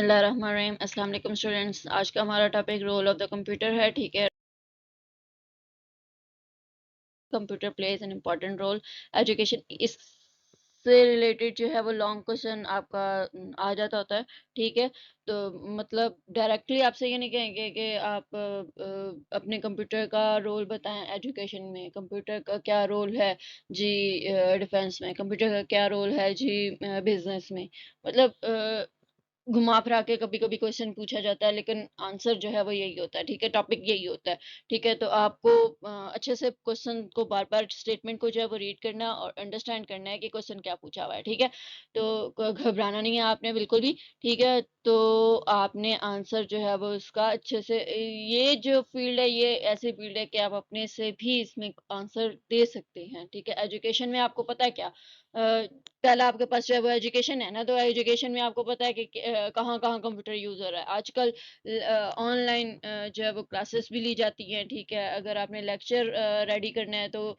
اللہ الرحمن الرحیم. السلام علیکم اسٹوڈینٹس. آج کا ہمارا topic role of the computer ہے. ٹھیک ہے, computer plays an important role education. اس سے ریلیٹڈ جو ہے وہ لانگ کوشچن آپ کا آ جاتا ہوتا ہے. ٹھیک ہے, تو مطلب ڈائریکٹلی آپ سے یہ نہیں کہیں گے کہ آپ اپنے کمپیوٹر کا رول بتائیں ایجوکیشن میں. کمپیوٹر کا کیا رول ہے جی ڈیفینس میں, کمپیوٹر کا کیا رول ہے جی بزنس میں. مطلب گھما پھرا کے کبھی کبھی کوشچن پوچھا جاتا ہے, لیکن آنسر جو ہے وہ یہی ہوتا ہے. ٹھیک ہے, ٹاپک یہی ہوتا ہے. ٹھیک ہے, تو آپ کو اچھے سے کوشچن کو بار بار اسٹیٹمنٹ کو جو ہے وہ ریڈ کرنا اور انڈرسٹینڈ کرنا ہے کہ کوشچن کیا پوچھا ہوا ہے. ٹھیک ہے, تو گھبرانا نہیں ہے آپ نے بالکل بھی. ٹھیک ہے, تو آپ نے آنسر جو ہے وہ اس کا اچھے سے, یہ جو فیلڈ ہے یہ ایسی فیلڈ ہے کہ آپ اپنے سے بھی اس میں آنسر دے سکتے ہیں. ٹھیک ہے, ایجوکیشن میں آپ کو پتا ہے کیا, پہلا آپ کے پاس جو ہے وہ ایجوکیشن ہے نا, تو ایجوکیشن میں آپ کو پتا ہے کہ کہاں کہاں کمپیوٹر یوز ہو رہا ہے. آج کل آن لائن جو ہے وہ کلاسز بھی لی جاتی ہیں. ٹھیک ہے, اگر آپ نے لیکچر ریڈی کرنا ہے تو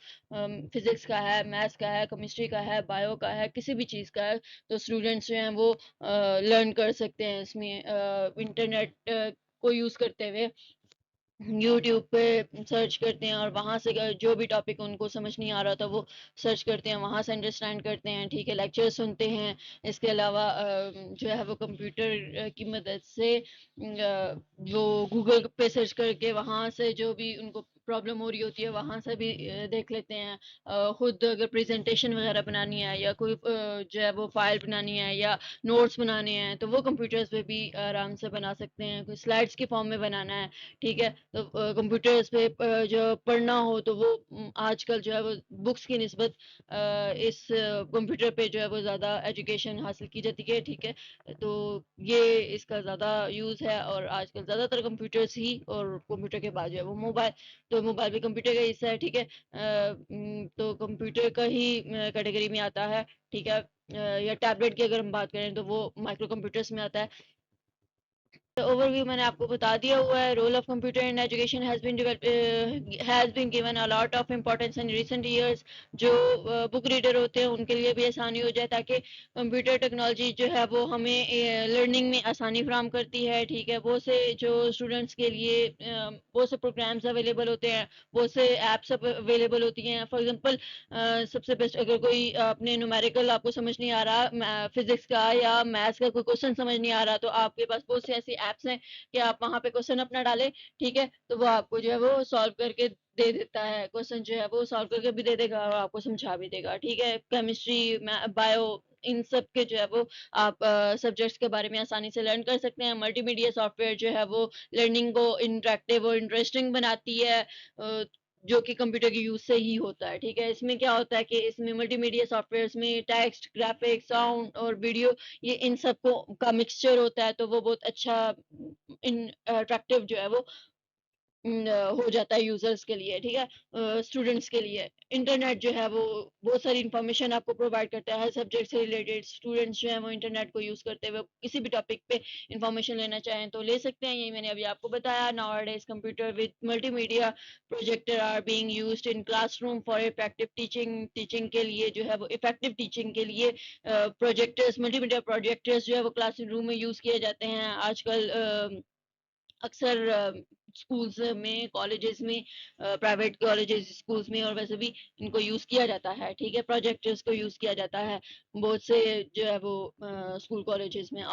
فزکس کا ہے, میتھس کا ہے, کیمسٹری کا ہے, بایو کا ہے, کسی بھی چیز کا ہے, تو اسٹوڈینٹس جو ہیں وہ لرن کر سکتے ہیں اس میں انٹرنیٹ کو یوز کرتے ہوئے. یوٹیوب پہ سرچ کرتے ہیں اور وہاں سے جو بھی ٹاپک ان کو سمجھ نہیں آ رہا تھا وہ سرچ کرتے ہیں, وہاں سے انڈرسٹینڈ کرتے ہیں. ٹھیک ہے, لیکچر سنتے ہیں. اس کے علاوہ جو ہے وہ کمپیوٹر کی مدد سے وہ گوگل پہ سرچ کر کے وہاں سے جو بھی ان کو پرابلم ہو رہی ہوتی ہے وہاں سے بھی دیکھ لیتے ہیں. خود اگر پریزنٹیشن وغیرہ بنانی ہے یا کوئی جو ہے وہ فائل بنانی ہے یا نوٹس بنانے ہیں تو وہ کمپیوٹرز پہ بھی آرام سے بنا سکتے ہیں. کوئی سلائڈس کی فارم میں بنانا ہے. ٹھیک ہے, تو کمپیوٹرز پہ جو پڑھنا ہو تو وہ آج کل جو ہے وہ بکس کی نسبت اس کمپیوٹر پہ جو ہے وہ زیادہ ایجوکیشن حاصل کی جاتی ہے. ٹھیک ہے, تو یہ اس کا زیادہ یوز ہے, اور آج کل زیادہ تر کمپیوٹرز ہی, اور کمپیوٹر کے بعد جو ہے وہ موبائل, تو موبائل بھی کمپیوٹر کا حصہ ہے. ٹھیک ہے, تو کمپیوٹر کا ہی کیٹیگری میں آتا ہے. ٹھیک ہے, یا ٹیبلیٹ کی اگر ہم بات کریں تو وہ مائکرو کمپیوٹرز میں آتا ہے. اوور ویو میں نے آپ کو بتا دیا ہوا ہے. Role of computer in education has been given a lot of importance in recent years. جو بک ریڈر ہوتے ہیں ان کے لیے بھی آسانی ہو جائے, تاکہ کمپیوٹر ٹیکنالوجی جو ہے وہ ہمیں لرننگ میں آسانی فراہم کرتی ہے. ٹھیک ہے, وہ سے جو اسٹوڈنٹس کے لیے بہت سے پروگرامز اویلیبل ہوتے ہیں, بہت سے ایپس اویلیبل ہوتی ہیں. فار ایگزامپل سب سے بیسٹ, اگر کوئی اپنے نومیریکل آپ کو سمجھ نہیں آ رہا, فزکس کا یا میتھس کا کوئی کوشچن سمجھ نہیں آ رہا, تو آپ کے پاس بہت سی ایسی ایپس ہیں کہ آپ وہاں پہ کوشچن اپنا ڈالیں. ٹھیک ہے, تو وہ آپ کو جو ہے وہ سالو کر کے دے دیتا ہے. کوشچن جو ہے وہ سالو کر کے بھی دے دے گا اور آپ کو سمجھا بھی دے گا. ٹھیک ہے, کیمسٹری, بایو, ان سب کے جو ہے وہ آپ سبجیکٹس کے بارے میں آسانی سے لرن کر سکتے ہیں. ملٹی میڈیا سافٹ ویئر جو ہے وہ لرننگ کو انٹریکٹیو اور انٹرسٹنگ بناتی ہے, جو کہ کمپیوٹر کے یوز سے ہی ہوتا ہے. ٹھیک ہے, اس میں کیا ہوتا ہے کہ اس میں ملٹی میڈیا سافٹ ویئرس میں ٹیکسٹ, گرافکس, ساؤنڈ اور ویڈیو, یہ ان سب کو کا مکسچر ہوتا ہے, تو وہ بہت اچھا اٹریکٹیو جو ہے وہ ہو جاتا ہے یوزرز کے لیے. ٹھیک ہے, اسٹوڈنٹس کے لیے. انٹرنیٹ جو ہے وہ بہت ساری انفارمیشن آپ کو پرووائڈ کرتا ہے ہر سبجیکٹ سے ریلیٹڈ. اسٹوڈنٹس جو ہیں وہ انٹرنیٹ کو یوز کرتے ہوئے کسی بھی ٹاپک پہ انفارمیشن لینا چاہیں تو لے سکتے ہیں. یہی میں نے ابھی آپ کو بتایا. Nowadays computer with multimedia projector are being used in classroom for effective teaching. Teaching کے لیے جو ہے وہ افیکٹو ٹیچنگ کے لیے پروجیکٹرز, ملٹی میڈیا پروجیکٹرز جو ہے وہ کلاس روم میں یوز کیے جاتے ہیں. آج کل اکثر اسکولز میں, کالجز میں, پرائیویٹ کالجز, اسکولز میں, اور ویسے بھی ان کو یوز کیا جاتا ہے. ٹھیک ہے, پروجیکٹرز کو یوز کیا جاتا ہے بہت سے جو ہے وہ اسکول کالجز میں.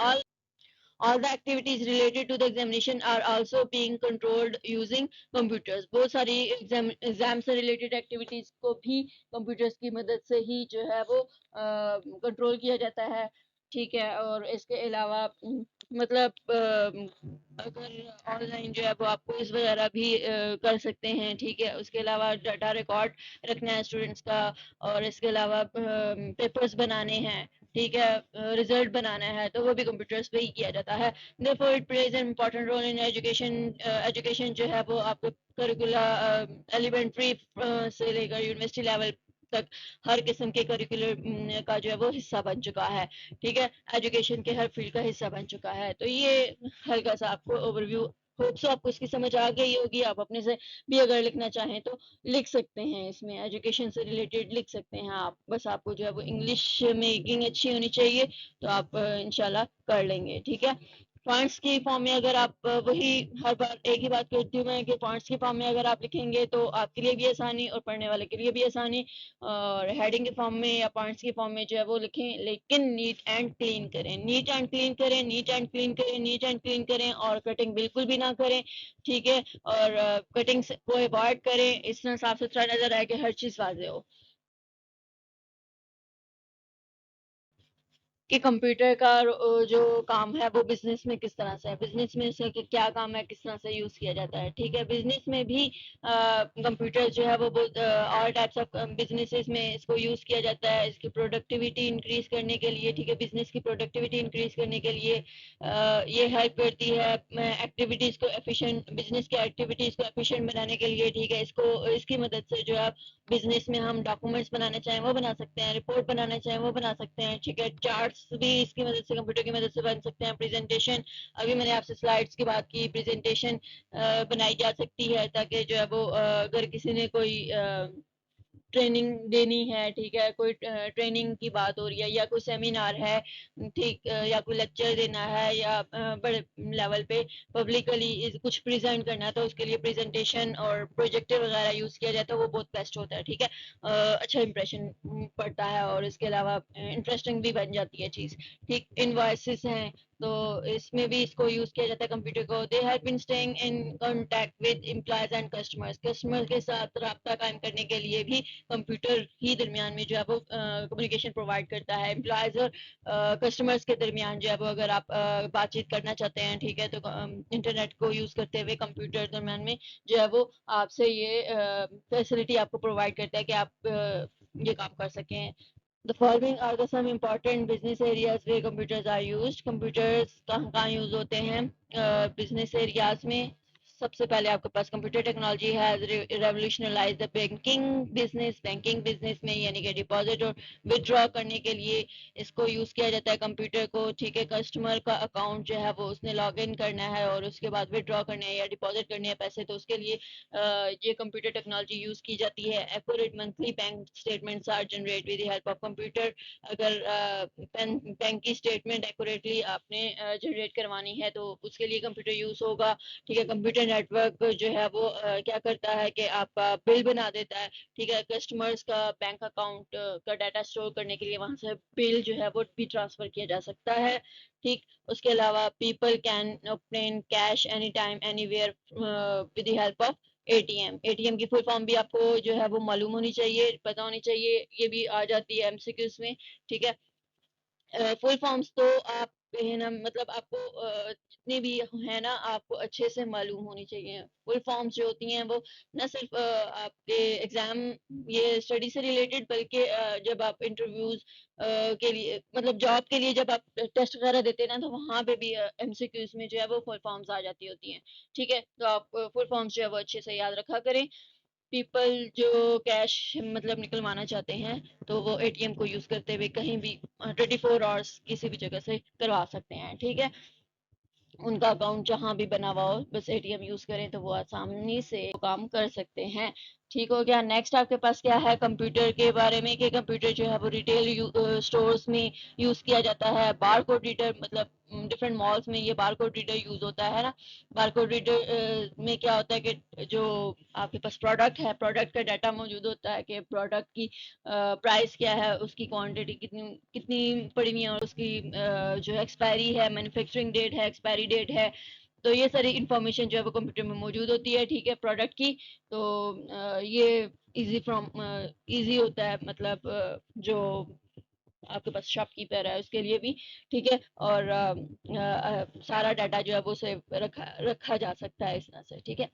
All the activities related to the examination are also being controlled using computers. بہت ساری ایگزام سے ریلیٹڈ ایکٹیویٹیز کو بھی کمپیوٹرز کی مدد سے ہی جو ہے وہ کنٹرول کیا جاتا ہے. ٹھیک ہے, اور اس کے علاوہ مطلب اگر آن لائن جو ہے وہ آپ کوئز وغیرہ بھی کر سکتے ہیں. ٹھیک ہے, اس کے علاوہ ڈاٹا ریکارڈ رکھنا ہے اسٹوڈنٹس کا, اور اس کے علاوہ پیپرز بنانے ہیں. ٹھیک ہے, ریزلٹ بنانا ہے, تو وہ بھی کمپیوٹرز پہ ہی کیا جاتا ہے. therefore it plays an important role in education. Education جو ہے وہ آپ کو کریکولا ایلیمنٹری سے لے کر یونیورسٹی لیول تک ہر قسم کے کریکولر کا جو ہے وہ حصہ بن چکا ہے. ٹھیک ہے, ایجوکیشن کے ہر فیلڈ کا حصہ بن چکا ہے. تو یہ ہلکا سا آپ کو اوور ویو, ہوپ سو آپ کو اس کی سمجھ آ گئی ہوگی. آپ اپنے سے بھی اگر لکھنا چاہیں تو لکھ سکتے ہیں, اس میں ایجوکیشن سے ریلیٹڈ لکھ سکتے ہیں آپ. بس آپ کو جو ہے وہ انگلش میکنگ اچھی ہونی چاہیے, تو آپ انشاءاللہ کر لیں گے. ٹھیک ہے, پوائنٹس کی فارم میں اگر آپ وہی ہر بار ایک ہی بات کرتی ہوں میں کہ پوائنٹس کی فارم میں اگر آپ لکھیں گے تو آپ کے لیے بھی آسانی اور پڑھنے والے کے لیے بھی آسانی. اور ہیڈنگ کی فارم میں یا پوائنٹس کی فارم میں جو ہے وہ لکھیں, لیکن نیٹ اینڈ کلین کریں, نیٹ اینڈ کلین کریں, نیٹ اینڈ کلین کریں, نیٹ اینڈ کلین کریں, اور کٹنگ بالکل بھی نہ کریں, ٹھیک ہے, اور کٹنگ کو اوائڈ کریں, اس طرح صاف ستھرا نظر آئے کہ ہر چیز واضح ہو. کہ کمپیوٹر کا جو کام ہے وہ بزنس میں کس طرح سے ہے, بزنس میں سے کیا کام ہے, کس طرح سے یوز کیا جاتا ہے, ٹھیک ہے. بزنس میں بھی کمپیوٹر جو ہے وہ آل ٹائپس آف بزنسز میں اس کو یوز کیا جاتا ہے, اس کی پروڈکٹیوٹی انکریز کرنے کے لیے, ٹھیک ہے, بزنس کی پروڈکٹیوٹی انکریز کرنے کے لیے یہ ہیلپ کرتی ہے ایکٹیویٹیز کو ایفیشینٹ, بزنس کی ایکٹیویٹیز کو ایفیشینٹ بنانے کے لیے, ٹھیک ہے. اس کی مدد سے جو ہے بزنس میں ہم ڈاکومنٹس بنانا چاہیں وہ بنا سکتے ہیں, رپورٹ بنانا چاہیں وہ بنا سکتے ہیں, ٹھیک ہے. چارٹس بھی اس کی مدد سے, کمپیوٹر کی مدد سے بن سکتے ہیں. پریزنٹیشن, ابھی میں نے آپ سے سلائڈس کی بات کی, پریزنٹیشن بنائی جا سکتی ہے تاکہ جو ہے وہ اگر کسی نے کوئی ٹریننگ دینی ہے, ٹھیک ہے, کوئی ٹریننگ کی بات ہو رہی ہے یا کوئی سیمینار ہے, ٹھیک, یا کوئی لیکچر دینا ہے یا بڑے لیول پہ پبلکلی کچھ پریزنٹ کرنا ہے تو اس کے لیے پریزنٹیشن اور پروجیکٹر وغیرہ یوز کیا جاتا ہے, وہ بہت بیسٹ ہوتا ہے, ٹھیک ہے. اچھا امپریشن پڑتا ہے اور اس کے علاوہ انٹرسٹنگ بھی بن جاتی ہے چیز, ٹھیک. انوائسز ہیں تو اس میں بھی اس کو یوز کیا جاتا ہے کمپیوٹر کو. They have been staying in contact with employees and customers, customer کے ساتھ رابطہ قائم کرنے کے لیے بھی کمپیوٹر ہی درمیان میں جو ہے وہ کمیونیکیشن پرووائڈ کرتا ہے. امپلائز اور کسٹمرز کے درمیان جو ہے وہ اگر آپ بات چیت کرنا چاہتے ہیں, ٹھیک ہے, تو انٹرنیٹ کو یوز کرتے ہوئے کمپیوٹر درمیان میں جو ہے وہ آپ سے یہ فیسلٹی آپ کو پرووائڈ کرتا ہے کہ آپ یہ کام کر سکیں. The following are the some important business areas where computers are used. Computers کہاں یوز ہوتے ہیں بزنس ایریاز میں. سب سے پہلے آپ کے پاس کمپیوٹر ٹیکنالوجی ہے revolutionized the banking business, banking business میں یعنی کہ ڈپازٹ اور ودرا کرنے کے لیے اس کو یوز کیا جاتا ہے کمپیوٹر کو, ٹھیک ہے. کسٹمر کا اکاؤنٹ جو ہے وہ اس نے لاگ ان کرنا ہے اور اس کے بعد ودرا کرنے ہے یا ڈپازٹ کرنے ہیں پیسے, تو اس کے لیے یہ کمپیوٹر ٹیکنالوجی یوز کی جاتی ہے. Accurate monthly bank statements are generate with the help of computer. اگر بینک کی اسٹیٹمنٹ ایکوریٹلی آپ نے جنریٹ کروانی ہے تو اس کے لیے کمپیوٹر یوز ہوگا, ٹھیک ہے. کمپیوٹر نیٹ ورک جو ہے وہ کیا کرتا ہے کہ آپ کا بل بنا دیتا ہے, ٹھیک ہے. کسٹمرز کا بینک اکاؤنٹ کا ڈیٹا اسٹور کرنے کے لیے وہاں سے بل جو ہے وہ بھی ٹرانسفر کیا جا سکتا ہے, ٹھیک. اس کے علاوہ people can obtain cash any time anywhere with the help of A T M. A T M کی فل فارم بھی آپ کو جو ہے وہ معلوم ہونی چاہیے, پتا ہونی چاہیے, یہ بھی آ جاتی ہے ایم سی کیوز میں, ٹھیک ہے. فل فارمس تو آپ ہے نا, مطلب آپ کو جتنے بھی ہے نا آپ کو اچھے سے معلوم ہونی چاہیے. فل فارمس جو ہوتی ہیں وہ نہ صرف آپ کے ایگزام یہ اسٹڈی سے ریلیٹڈ, بلکہ جب آپ انٹرویوز کے لیے مطلب جاب کے لیے جب آپ ٹیسٹ وغیرہ دیتے ہیں نا تو وہاں پہ بھی ایم سی کیوز میں جو ہے وہ فل فارمس آ جاتی ہوتی ہیں, ٹھیک ہے. تو آپ فل فارمس جو ہے وہ اچھے سے یاد رکھا کریں. پیپل جو کیش مطلب نکلوانا چاہتے ہیں تو وہ اے ٹی ایم کو یوز کرتے ہوئے کہیں بھی 24 آورس کسی بھی جگہ سے کروا سکتے ہیں, ٹھیک ہے. ان کا اکاؤنٹ جہاں بھی بنا ہوا ہو بس اے ٹی ایم یوز کریں تو وہ آسانی سے کام کر سکتے ہیں, ٹھیک ہو گیا. نیکسٹ آپ کے پاس کیا ہے کمپیوٹر کے بارے میں کہ کمپیوٹر جو ہے وہ ریٹیل اسٹورز میں یوز کیا جاتا ہے. بار کوڈ ریڈر مطلب ڈفرینٹ مالس میں یہ بار کوڈ ریڈر یوز ہوتا ہے نا. بار کوڈ ریڈر میں کیا ہوتا ہے کہ جو آپ کے پاس پروڈکٹ ہے, پروڈکٹ کا ڈیٹا موجود ہوتا ہے کہ پروڈکٹ کی پرائس کیا ہے, اس کی کوانٹٹی کتنی پڑی ہوئی ہے, اور اس کی جو ایکسپائری ہے, مینوفیکچرنگ ڈیٹ ہے, ایکسپائری ڈیٹ ہے, تو یہ ساری انفارمیشن جو ہے وہ کمپیوٹر میں موجود ہوتی ہے, ٹھیک ہے, پروڈکٹ کی. تو یہ ایزی ہوتا ہے مطلب جو آپ کے پاس شاپ کیپر ہے اس کے لیے بھی, ٹھیک ہے. اور سارا ڈاٹا جو ہے وہ سیو رکھا جا سکتا ہے اس طرح سے, ٹھیک ہے.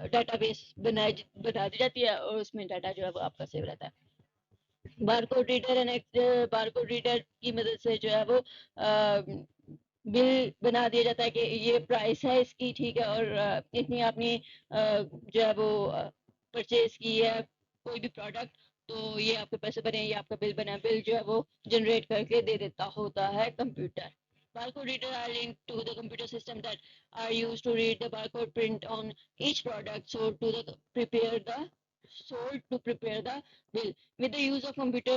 ڈیٹا بیس بنا دی جاتی ہے اور اس میں ڈاٹا جو ہے وہ آپ کا سیو رہتا ہے. Barcode reader barcode reader کی مدد سے جو ہے وہ بل بنا دیا جاتا ہے کہ یہ پرائس ہے اس کی, ٹھیک ہے, اور اتنی آپ نے جو ہے وہ پرچیز کی ہے کوئی بھی پروڈکٹ تو یہ آپ کے پیسے بنے, یہ آپ کا بل بنا, بل جو ہے وہ جنریٹ کر کے دے دیتا ہوتا ہے computer. Barcode reader are linked to the computer system that are used to read the barcode print on each product. So to prepare the sold to prepare the bill. With the use of computer,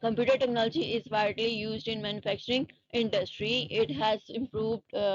computer technology is widely used in manufacturing industry. It has improved.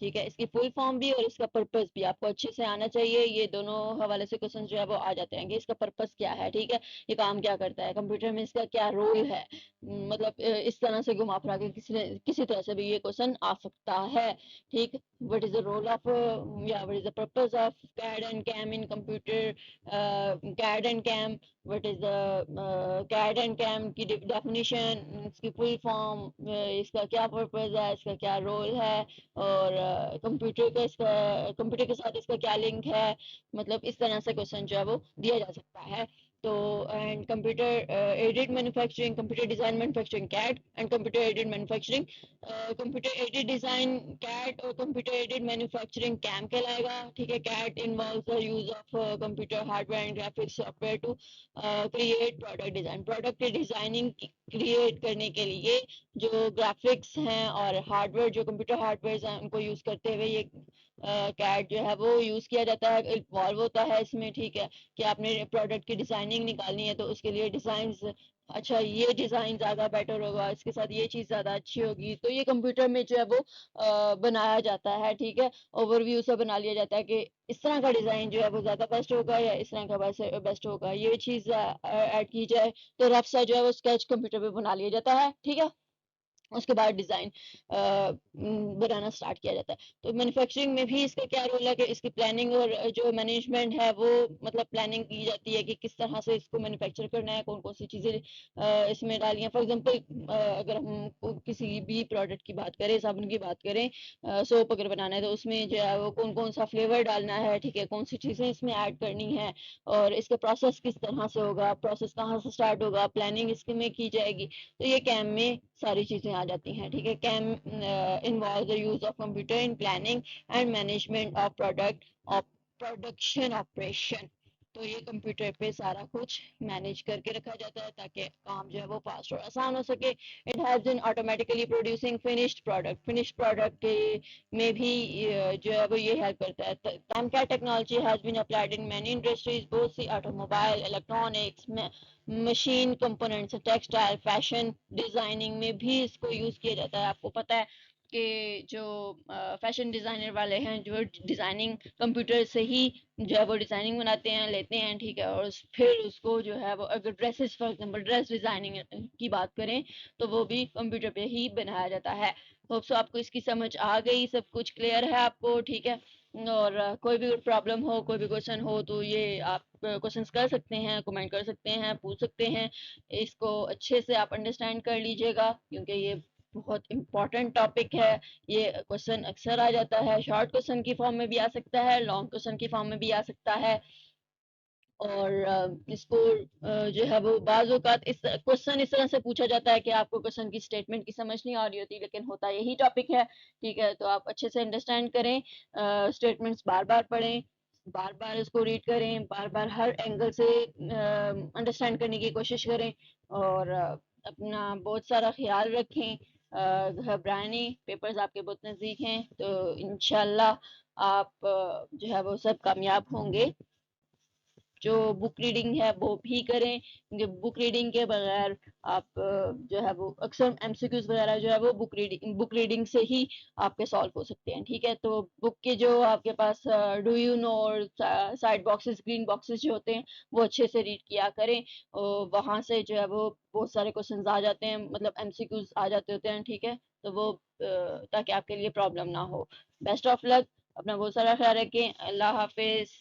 ٹھیک ہے، اس کی full form بھی اور اس کا purpose بھی آپ کو اچھے سے آنا چاہیے. یہ دونوں حوالے سے کوشچن جو ہے وہ آ جاتے ہیں کہ اس کا پرپس کیا ہے. ٹھیک ہے، یہ کام کیا کرتا ہے کمپیوٹر میں، اس کا کیا رول ہے. مطلب اس طرح سے گھما پھرا کے کسی طرح سے بھی یہ کوشچن آ سکتا ہے. ٹھیک، what is the role of یا what is the purpose of CAD and CAM in computer. CAD and CAM, what is the CAD and CAM کی ڈیفینیشن, اس کی فل فارم, اس کا کیا پرپز ہے, اس کا کیا رول ہے, اور کمپیوٹر کے ساتھ اس کا کیا لنک ہے. مطلب اس طرح سے کوشچن جو ہے وہ دیا جا سکتا ہے. تو and computer aided manufacturing, computer design manufacturing CAD and computer aided manufacturing, computer aided design CAD اور کمپیوٹر ایڈڈ مینوفیکچرنگ CAM کہلائے گا. ٹھیک ہے، CAD involves the use of computer hardware and graphics software to create product design. Product کی designing create کرنے کے لیے جو گرافکس ہیں اور ہارڈ ویئر, جو کمپیوٹر ہارڈ ویئر ہیں ان کو یوز کرتے ہوئے یہ CAD جو ہے وہ یوز کیا جاتا ہے, انوالو ہوتا ہے اس میں. ٹھیک ہے، کہ آپ نے پروڈکٹ کی ڈیزائننگ نکالنی ہے تو اس کے لیے ڈیزائنز, اچھا یہ ڈیزائن زیادہ بیٹر ہوگا, اس کے ساتھ یہ چیز زیادہ اچھی ہوگی, تو یہ کمپیوٹر میں جو ہے وہ بنایا جاتا ہے. ٹھیک ہے، اوور ویو سے بنا لیا جاتا ہے کہ اس طرح کا ڈیزائن جو ہے وہ زیادہ بیسٹ ہوگا یا اس طرح کا بیسٹ ہوگا. یہ چیز ایڈ کی جائے تو رف سا جو ہے وہ اسکیچ کمپیوٹر پہ بنا لیا جاتا ہے. ٹھیک ہے، اس کے بعد ڈیزائن بنانا سٹارٹ کیا جاتا ہے. تو مینوفیکچرنگ میں بھی اس کا کیا رول ہے کہ اس کی پلاننگ اور جو مینجمنٹ ہے وہ مطلب پلاننگ کی جاتی ہے کہ کس طرح سے اس کو مینوفیکچر کرنا ہے, کون کون سی چیزیں اس میں ڈالی ہیں. فار ایگزامپل اگر ہم کسی بھی پروڈکٹ کی بات کریں, صابن کی بات کریں, سوپ اگر بنانا ہے تو اس میں جو ہے وہ کون کون سا فلیور ڈالنا ہے. ٹھیک ہے، کون سی چیزیں اس میں ایڈ کرنی ہے, اور اس کا پروسیس کس طرح سے ہوگا, پروسیس کہاں سے سٹارٹ ہوگا, پلاننگ اس میں کی جائے گی. تو یہ CAM میں ساری چیزیں آ جاتی ہیں. ٹھیک ہے، CAM involve the use of computer in planning and management of product of production operation. تو یہ کمپیوٹر پہ سارا کچھ مینیج کر کے رکھا جاتا ہے تاکہ کام جو ہے وہ فاسٹ اور آسان ہو سکے. It has been automatically producing finished product. Finished product میں بھی جو ہے وہ یہ ہیلپ کرتا ہے. CAM technology has been applied in many industries, بہت سی automobile, electronics, machine components, textile, fashion designing میں بھی اس کو یوز کیا جاتا ہے. آپ کو پتہ ہے کہ جو فیشن ڈیزائنر والے ہیں جو ڈیزائننگ کمپیوٹر سے ہی جو ہے وہ ڈیزائننگ بناتے ہیں, لیتے ہیں. ٹھیک ہے، اور پھر اس کو جو ہے وہ اگر dresses for example dress designing کی بات کریں تو وہ بھی کمپیوٹر پہ ہی بنایا جاتا ہے. ہوپ سو آپ کو اس کی سمجھ آ گئی, سب کچھ کلیئر ہے آپ کو. ٹھیک ہے، اور کوئی بھی پرابلم ہو, کوئی بھی کوشچن ہو تو یہ آپ کوشچنس کر سکتے ہیں, کمنٹ کر سکتے ہیں, پوچھ سکتے ہیں. اس کو اچھے سے آپ انڈرسٹینڈ کر لیجئے گا کیونکہ یہ بہت امپورٹنٹ ٹاپک ہے. یہ کوشچن اکثر آ جاتا ہے, شارٹ کوشچن کی فارم میں بھی آ سکتا ہے, لانگ کوشچن کی فارم میں بھی آ سکتا ہے. اور اس کو جو ہے وہ بعض اوقات کوشچن اس طرح سے پوچھا جاتا ہے کہ آپ کو کوشچن کی اسٹیٹمنٹ کی سمجھ نہیں آ رہی ہوتی, لیکن ہوتا یہی ٹاپک ہے. ٹھیک ہے، تو آپ اچھے سے انڈرسٹینڈ کریں, اسٹیٹمنٹس بار بار پڑھیں, بار بار اس کو ریڈ کریں, بار بار ہر اینگل سے انڈرسٹینڈ کرنے کی کوشش کریں, اور اپنا بہت سارا خیال رکھیں. گھبرائیں نہیں, پیپرز آپ کے بہت نزدیک ہیں, تو انشاءاللہ آپ جو ہے وہ سب کامیاب ہوں گے. جو بک ریڈنگ ہے وہ بھی کریں کیونکہ بک ریڈنگ کے بغیر آپ جو ہے وہ اکثر MCQs وغیرہ جو ہے وہ بک ریڈنگ سے ہی آپ کے سالو ہو سکتے ہیں. ٹھیک ہے، تو بک کے جو آپ کے پاس ڈو یو نو اور سائڈ باکسز, گرین باکسز جو ہوتے ہیں وہ اچھے سے ریڈ کیا کریں. وہاں سے جو ہے وہ بہت سارے کوشچنز آ جاتے ہیں, مطلب MCQs آ جاتے ہوتے ہیں. ٹھیک ہے، تو وہ تاکہ آپ کے لیے پرابلم نہ ہو. بیسٹ آف لک, اپنا بہت سارا خیال رکھیں. اللہ حافظ.